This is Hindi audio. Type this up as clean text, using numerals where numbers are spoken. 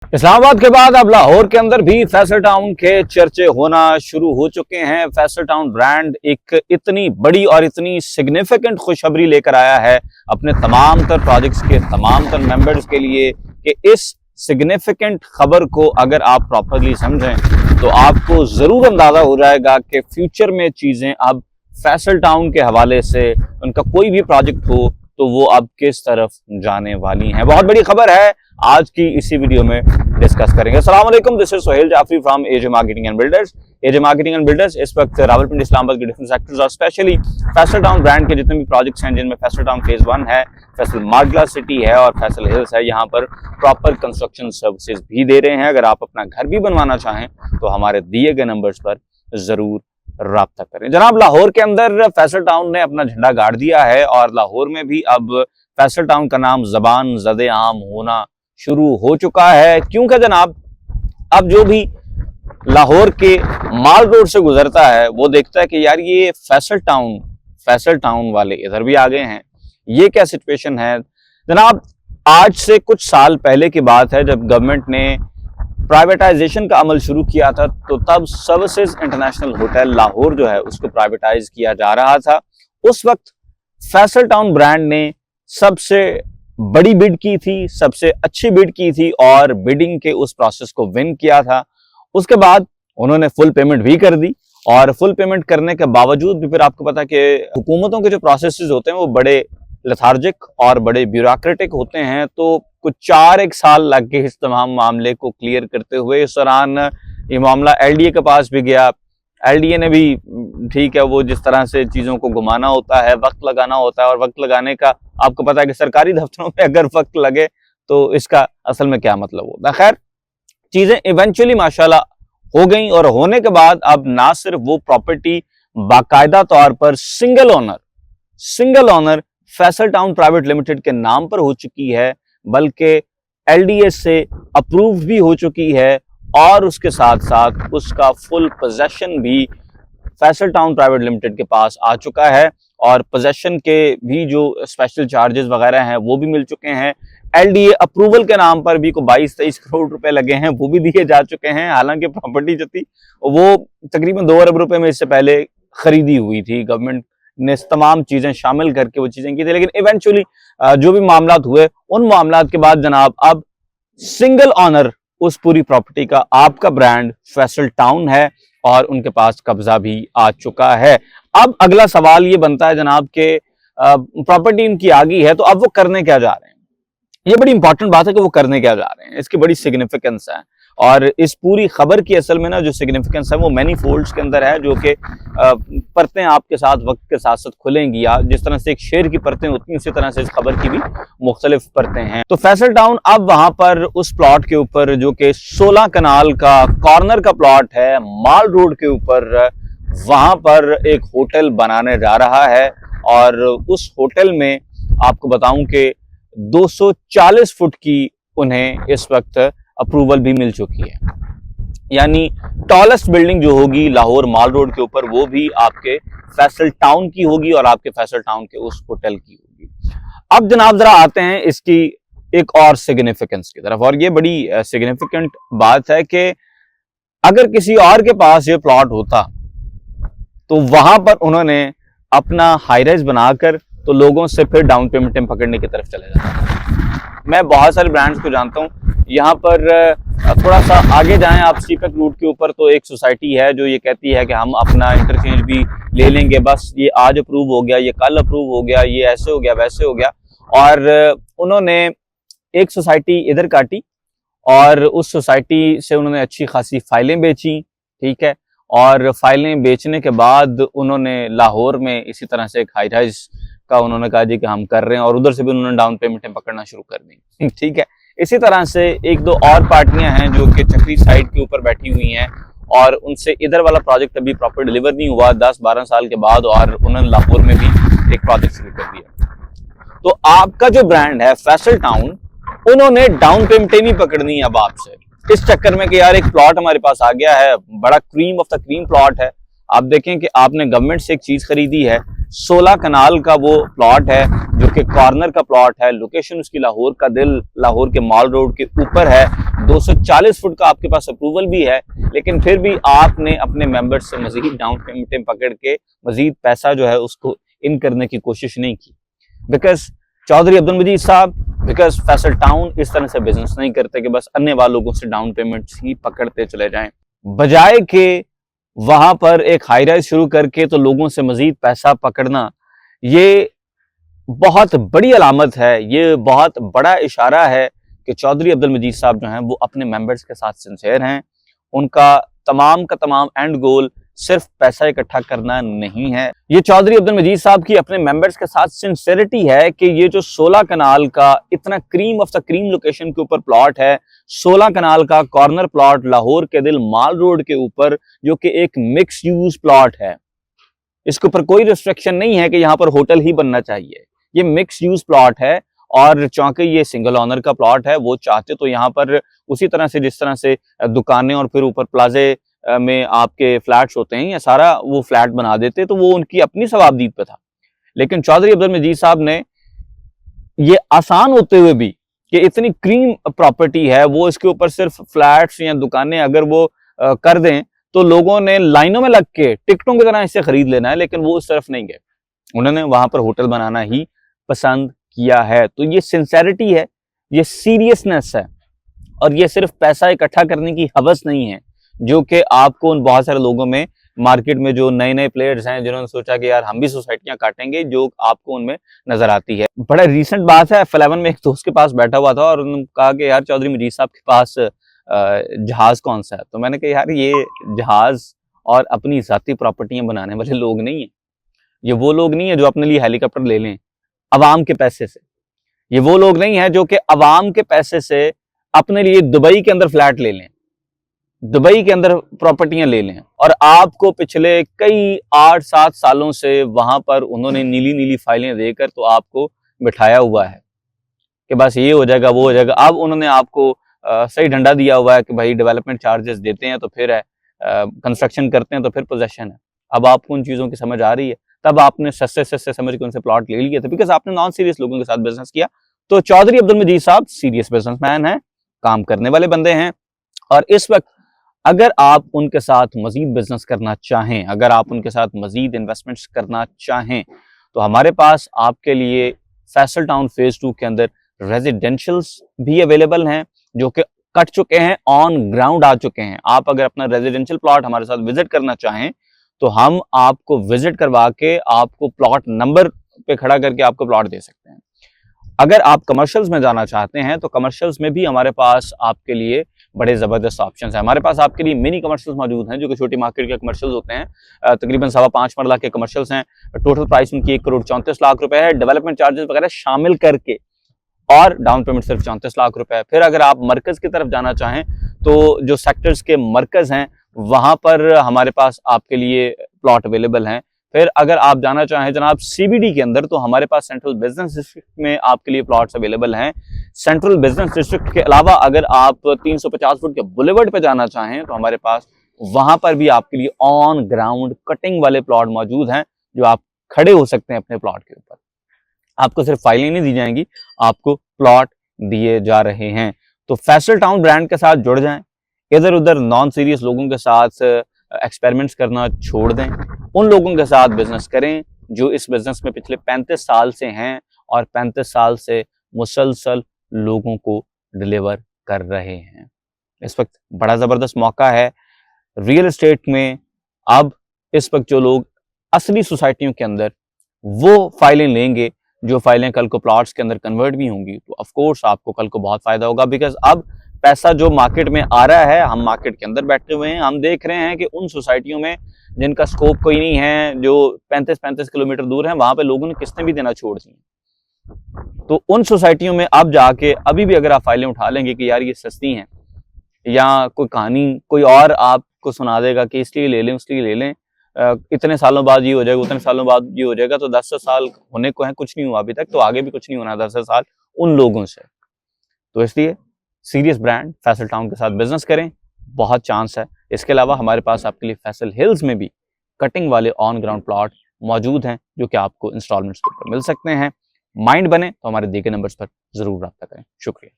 इस्लामाबाद के बाद अब लाहौर के अंदर भी फैसल टाउन के चर्चे होना शुरू हो चुके हैं। फैसल टाउन ब्रांड एक इतनी बड़ी और इतनी सिग्निफिकेंट खुशखबरी लेकर आया है अपने तमाम तर प्रोजेक्ट्स के तमाम तर मेंबर्स के लिए कि इस सिग्निफिकेंट खबर को अगर आप प्रॉपरली समझें तो आपको जरूर अंदाजा हो जाएगा कि फ्यूचर में चीजें अब फैसल टाउन के हवाले से उनका कोई भी प्रोजेक्ट हो तो वो अब किस तरफ जाने वाली हैं। बहुत बड़ी खबर है, आज की इसी वीडियो में डिस्कस करेंगे। अस्सलाम वालेकुम, this is Sohail Jafri from AJ marketing and builders. AJ marketing and builders इस वक्त रावलपिंडी इस्लामाबाद के डिफरेंट सेक्टर्स और स्पेशली फैसल टाउन ब्रांड के जितने भी प्रोजेक्ट्स हैं, जिनमें फैसल टाउन फेज 1 है, फैसल मार्गला सिटी है और फैसल हिल्स है, यहाँ पर प्रॉपर कंस्ट्रक्शन सर्विसेज भी दे रहे हैं। अगर आप अपना घर भी बनवाना चाहें तो हमारे दिए गए नंबर्स पर जरूर राब्ता करें। जनाब, लाहौर के अंदर फैसल टाउन ने अपना झंडा गाड़ दिया है और लाहौर में भी अब फैसल टाउन का नाम जबान ज़दे आम होना शुरू हो चुका है। क्योंकि जनाब, अब जो भी लाहौर के माल रोड से गुजरता है वो देखता है कि यार ये फैसल टाउन वाले इधर भी आ गए हैं, ये क्या सिचुएशन है। जनाब, आज से कुछ साल पहले की बात है जब गवर्नमेंट ने प्राइवेटाइजेशन का अमल शुरू किया था, तो तब सर्विसेज इंटरनेशनल होटल लाहौर जो है उसको प्राइवेटाइज किया जा रहा था। उस वक्त फैसल टाउन ब्रांड ने सबसे बड़ी बिड की थी, सबसे अच्छी बिड की थी और बिडिंग के उस प्रोसेस को विन किया था। उसके बाद उन्होंने फुल पेमेंट भी कर दी और फुल पेमेंट करने के बावजूद भी फिर आपको पता कि हुकूमतों के जो प्रोसेसेस होते हैं वो बड़े लेथार्जिक और बड़े ब्यूरोक्रेटिक होते हैं, तो कुछ 4-1 साल लग गए इस तमाम मामले को क्लियर करते हुए। इस दौरान ये मामला एलडीए के पास भी गया। एलडीए ने भी, ठीक है, वो जिस तरह से चीजों को घुमाना होता है, वक्त लगाना होता है, और वक्त लगाने का आपको पता है कि सरकारी दफ्तरों में अगर वक्त लगे तो इसका असल में क्या मतलब होता है। खैर, चीजें इवेंचुअली माशाल्लाह हो गई और होने के बाद अब ना सिर्फ वो प्रॉपर्टी बाकायदा तौर पर single owner Faisal town private limited के नाम पर हो चुकी है, बल्कि एलडीए से अप्रूव भी हो चुकी है और उसके साथ साथ उसका फुल पोजेशन भी फैसल टाउन प्राइवेट लिमिटेड के पास आ चुका है और पोजेशन के भी जो स्पेशल चार्जेस वगैरह हैं वो भी मिल चुके हैं। एलडीए अप्रूवल के नाम पर भी को 22-23 करोड़ रुपए लगे हैं, वो भी दिए जा चुके हैं। हालांकि प्रॉपर्टी जो थी वो तकरीबन 2 अरब रुपए में इससे पहले खरीदी हुई थी, गवर्नमेंट ने तमाम चीजें शामिल करके वो चीजें की थी। लेकिन इवेंचुअली जो भी मामलात हुए, उन मामलात के बाद जनाब अब सिंगल ऑनर उस पूरी प्रॉपर्टी का आपका ब्रांड फैसल टाउन है और उनके पास कब्जा भी आ चुका है। अब अगला सवाल ये बनता है जनाब के प्रॉपर्टी इनकी आ गई है तो अब वो करने क्या जा रहे हैं। ये बड़ी इंपॉर्टेंट बात है कि वो करने क्या जा रहे हैं, इसकी बड़ी सिग्निफिकेंस है। और इस पूरी खबर की असल में ना जो सिग्निफिकेंस है वो मैनी फोल्ड्स के अंदर है, जो कि परतें आपके साथ वक्त के साथ साथ खुलेंगी। जिस तरह से एक शेर की परतें होती हैं उसी तरह से इस खबर की भी मुख्तलिफ परतें हैं। तो फैसल टाउन अब वहां पर उस प्लॉट के ऊपर जो कि 16 कनाल का कॉर्नर का प्लॉट है माल रोड के ऊपर, वहां पर एक होटल बनाने जा रहा है और उस होटल में आपको बताऊं कि 240 फुट की उन्हें इस वक्त अप्रूवल भी मिल चुकी है। यानी टॉलेस्ट बिल्डिंग जो होगी लाहौर माल रोड के ऊपर वो भी आपके फैसल टाउन की होगी और आपके फैसल टाउन के उस होटल की होगी। अब जनाब जरा आते हैं इसकी एक और सिग्निफिकेंस की तरफ, और ये बड़ी सिग्निफिकेंट बात है कि अगर किसी और के पास ये प्लॉट होता तो वहां पर उन्होंने अपना हाई राइज बनाकर तो लोगों से फिर डाउन पेमेंट पकड़ने की तरफ चले जाते। मैं बहुत सारे ब्रांड्स को जानता हूँ, यहाँ पर थोड़ा सा आगे जाएं आप सीपक रूट के ऊपर तो एक सोसाइटी है जो ये कहती है कि हम अपना इंटरचेंज भी ले लेंगे, बस ये आज अप्रूव हो गया, ये कल अप्रूव हो गया, ये ऐसे हो गया वैसे हो गया। और उन्होंने एक सोसाइटी इधर काटी और उस सोसाइटी से उन्होंने अच्छी खासी फाइलें बेची, ठीक है, और फाइलें बेचने के बाद उन्होंने लाहौर में इसी तरह से एक हाई राइज का उन्होंने कहा जी कि हम कर रहे हैं और उधर से भी उन्होंने डाउन पेमेंट पकड़ना शुरू कर दी, ठीक है। इसी तरह से 1-2 और पार्टियां हैं जो कि चक्री साइड के ऊपर बैठी हुई हैं और उनसे इधर वाला प्रोजेक्ट अभी प्रॉपर डिलीवर नहीं हुआ 10-12 साल के बाद, और उन्होंने लाहौर में भी एक प्रोजेक्ट शुरू कर दिया। तो आपका जो ब्रांड है फैसल टाउन, उन्होंने डाउन पेमेंट नहीं पकड़नी है अब आपसे, इस चक्कर में कि यार एक प्लॉट हमारे पास आ गया है, बड़ा cream of the cream plot है, आप देखें कि आपने गवर्नमेंट से एक चीज खरीदी है, 16 कनाल का वो प्लॉट है जो कि कॉर्नर का प्लॉट है, लोकेशन उसकी लाहौर का दिल, लाहौर के माल रोड के ऊपर है, 240 फुट का आपके पास अप्रूवल भी है, लेकिन फिर भी आपने अपने मेंबर्स से मजीद डाउन पेमेंट पकड़ के मजीद पैसा जो है उसको इन करने की कोशिश नहीं की। बिकॉज चौधरी अब्दुल मजीद साहब, बिकॉज फैसल टाउन इस तरह से बिजनेस नहीं करते कि बस अन्य वालों लोगों से डाउन पेमेंट ही पकड़ते चले जाएं, बजाय के वहां पर एक हाई राइज शुरू करके तो लोगों से मजीद पैसा पकड़ना, ये बहुत बड़ी अलामत है, ये बहुत बड़ा इशारा है कि चौधरी अब्दुल मजीद साहब जो हैं वो अपने मेंबर्स के साथ सिंसियर हैं। उनका तमाम का तमाम एंड गोल सिर्फ पैसा इकट्ठा करना नहीं है। ये चौधरी अब्दुल मजीद साहब की अपने मेंबर्स के साथ सिंसियरिटी है कि ये जो 16 कनाल का इतना cream of the cream location के ऊपर प्लॉट है, 16 कनाल का कॉर्नर प्लॉट लाहौर के दिल माल रोड के ऊपर, जो कि एक मिक्स यूज प्लॉट है, इसके ऊपर कोई रिस्ट्रिक्शन नहीं है कि यहाँ पर होटल ही बनना चाहिए। ये मिक्स यूज प्लॉट है और चूंकि ये सिंगल ऑनर का प्लॉट है, वो चाहते तो यहाँ पर उसी तरह से जिस तरह से दुकानें और फिर ऊपर प्लाजे में आपके फ्लैट्स होते हैं, या सारा वो फ्लैट बना देते, तो वो उनकी अपनी सवाबदीद पे था। लेकिन चौधरी अब्दुल मजीद साहब ने ये आसान होते हुए भी कि इतनी क्रीम प्रॉपर्टी है, वो इसके ऊपर सिर्फ फ्लैट्स या दुकानें अगर वो कर दें तो लोगों ने लाइनों में लग के टिकटों की तरह इसे खरीद लेना है, लेकिन वो उस तरफ नहीं गए, उन्होंने वहां पर होटल बनाना ही पसंद किया है। तो ये सिंसेरिटी है, ये सीरियसनेस है, और ये सिर्फ पैसा इकट्ठा करने की हवस नहीं है जो कि आपको उन बहुत सारे लोगों में मार्केट में जो नए नए प्लेयर्स हैं जिन्होंने सोचा कि यार हम भी सोसाइटियां काटेंगे, जो आपको उनमें नजर आती है। बड़ा रिसेंट बात है, F11 में एक दोस्त के पास बैठा हुआ था और उन्होंने कहा कि यार चौधरी मजीद साहब के पास जहाज कौन सा है। तो मैंने कहा यार ये जहाज और अपनी जाती प्रॉपर्टियां बनाने वाले लोग नहीं है, ये वो लोग नहीं है जो अपने लिए हेलीकॉप्टर ले लें अवाम के पैसे से, ये वो लोग नहीं है जो कि अवाम के पैसे से अपने लिए दुबई के अंदर फ्लैट ले लें, दुबई के अंदर प्रॉपर्टियां ले लें, और आपको पिछले कई 8-7 सालों से वहां पर उन्होंने नीली नीली फाइलें देकर तो आपको बिठाया हुआ है कि बस ये हो जाएगा वो हो जाएगा। अब उन्होंने आपको सही डंडा दिया हुआ है कि भाई डेवलपमेंट चार्जेस देते हैं तो फिर है, कंस्ट्रक्शन करते हैं तो फिर पोजेशन है। अब आपको उन चीजों की समझ आ रही है, तब आपने सस्ते सस्ते समझ के उनसे प्लॉट ले लिए थे बिकॉज आपने नॉन सीरियस लोगों के साथ बिजनेस किया। तो चौधरी अब्दुल मजीद साहब सीरियस बिजनेसमैन हैं, काम करने वाले बंदे हैं, और इस वक्त अगर आप उनके साथ मजीद बिजनेस करना चाहें, अगर आप उनके साथ मजीद इन्वेस्टमेंट्स करना चाहें, तो हमारे पास आपके लिए फैसल टाउन फेज 2 के अंदर रेजिडेंशियल्स भी अवेलेबल हैं जो कि कट चुके हैं, ऑन ग्राउंड आ चुके हैं। आप अगर अपना रेजिडेंशियल प्लॉट हमारे साथ विजिट करना चाहें तो हम आपको विजिट करवा के आपको प्लॉट नंबर पे खड़ा करके आपको प्लॉट दे सकते हैं। अगर आप कमर्शियल्स में जाना चाहते हैं तो कमर्शियल्स में भी हमारे पास आपके लिए बड़े जबरदस्त ऑप्शंस हैं। हमारे पास आपके लिए मिनी कमर्शियल्स मौजूद हैं जो कि छोटी मार्केट के कमर्शियल्स होते हैं, तकरीबन 5.25 मरला के कमर्शियल्स हैं। टोटल प्राइस उनकी 1,34,00,000 रुपए है, डेवलपमेंट चार्जेस वगैरह शामिल करके, और डाउन पेमेंट सिर्फ 34 लाख रुपए है। फिर अगर आप मरकज की तरफ जाना चाहें तो जो सेक्टर्स के मरकज हैं वहां पर हमारे पास आपके लिए प्लॉट अवेलेबल हैं। फिर अगर आप जाना चाहें जनाब सीबीडी के अंदर तो हमारे पास सेंट्रल बिजनेस डिस्ट्रिक्ट में आपके लिए प्लॉट्स अवेलेबल हैं। सेंट्रल बिजनेस डिस्ट्रिक्ट के अलावा अगर आप 350 फुट के बुलेवर्ड पे जाना चाहें तो हमारे पास वहां पर भी आपके लिए ऑन ग्राउंड कटिंग वाले प्लॉट मौजूद हैं जो आप खड़े हो सकते हैं अपने प्लॉट के ऊपर। आपको सिर्फ फाइलें नहीं दी जाएंगी, आपको प्लॉट दिए जा रहे हैं। तो फैसल टाउन ब्रांड के साथ जुड़ जाएं, इधर उधर नॉन सीरियस लोगों के साथ एक्सपेरिमेंट्स करना छोड़ दें, उन लोगों के साथ बिजनेस करें जो इस बिजनेस में पिछले 35 साल से हैं और 35 साल से मुसलसल लोगों को डिलीवर कर रहे हैं। इस वक्त बड़ा जबरदस्त मौका है रियल एस्टेट में। अब इस वक्त जो लोग असली सोसाइटियों के अंदर वो फाइलें लेंगे जो फाइलें कल को प्लॉट्स के अंदर कन्वर्ट भी होंगी, तो ऑफ कोर्स आपको कल को बहुत फायदा होगा। बिकॉज अब पैसा जो मार्केट में आ रहा है, हम मार्केट के अंदर बैठे हुए हैं, हम देख रहे हैं कि उन सोसाइटियों में जिनका स्कोप कोई नहीं है, जो 35-35 किलोमीटर दूर है, वहां पे लोगों ने किस्तें भी देना छोड़ दी। तो उन सोसाइटियों में अब जाके अभी भी अगर आप फाइलें उठा लेंगे कि यार ये सस्ती हैं, या कोई कहानी कोई और आपको सुना देगा कि इसलिए ले लें उसलिए ले लें, इतने सालों बाद ये हो जाएगा उतने सालों बाद ये हो जाएगा, तो 10 साल होने को है, कुछ नहीं हुआ अभी तक, तो आगे भी कुछ नहीं होना 10 साल उन लोगों से। तो इसलिए सीरियस ब्रांड फैसल टाउन के साथ बिजनेस करें, बहुत चांस है। इसके अलावा हमारे पास आपके लिए फैसल हिल्स में भी कटिंग वाले ऑन ग्राउंड प्लॉट मौजूद हैं जो कि आपको इंस्टॉलमेंट्स के ऊपर मिल सकते हैं। माइंड बने तो हमारे दिए गए नंबर्स पर जरूर रब्ता करें। शुक्रिया।